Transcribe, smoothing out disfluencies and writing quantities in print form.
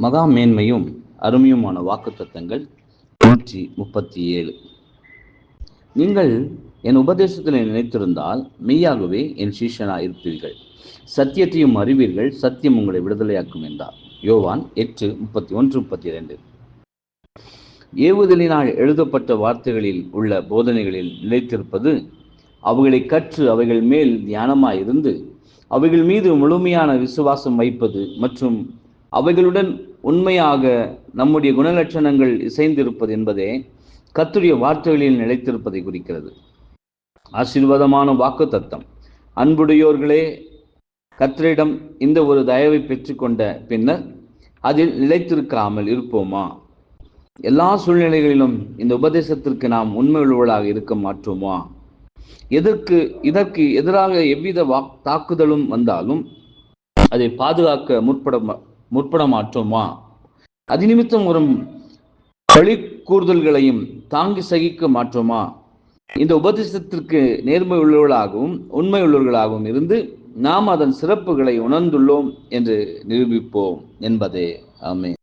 மகா மேன்மையும் அருமையுமான வாக்குத்தத்தங்கள் 137. நீங்கள் என் உபதேசத்தில் நினைத்திருந்தால் மெய்யாகவே என் சீஷனாய் இருப்பீர்கள், சத்தியத்தையும் அறிவீர்கள், சத்தியம் உங்களை விடுதலையாக்கும் என்றார். யோவான் 8:31-32. ஏவுதலினால் எழுதப்பட்ட வார்த்தைகளில் உள்ள போதனைகளில் நிலைத்திருப்பது, அவைகளை கற்று அவைகள் மேல் தியானமாயிருந்து அவைகள் மீது முழுமையான விசுவாசம் வைப்பது மற்றும் அவைகளுடன் உண்மையாக நம்முடைய குணலட்சணங்கள் இசைந்திருப்பது என்பதே கர்த்தருடைய வார்த்தைகளில் நிலைத்திருப்பதை குறிக்கிறது. ஆசீர்வாதமான வாக்குத்தத்தம். அன்புடையோர்களே, கர்த்தரிடம் இந்த ஒரு தயவை பெற்றுக்கொண்ட பின்னர் அதில் நிலைத்திருக்காமல் இருப்போமா? எல்லா சூழ்நிலைகளிலும் இந்த உபதேசத்திற்கு நாம் உண்மை உள்ளவர்களாக இருக்க மாட்டோமா? இதற்கு எதிராக எவ்வித தாக்குதலும் வந்தாலும் அதை பாதுகாக்க முற்பட மாட்டோமா? அதிநிமித்தம் வரும் பழி கூறுதல்களையும் தாங்கி சகிக்க மாட்டோமா? இந்த உபதேசத்திற்கு நேர்மை உள்ளவர்களாகவும் உண்மை உள்ளவர்களாகவும் இருந்து நாம் அதன் சிறப்புகளை உணர்ந்துள்ளோம் என்று நிரூபிப்போம் என்பதே. ஆமென்.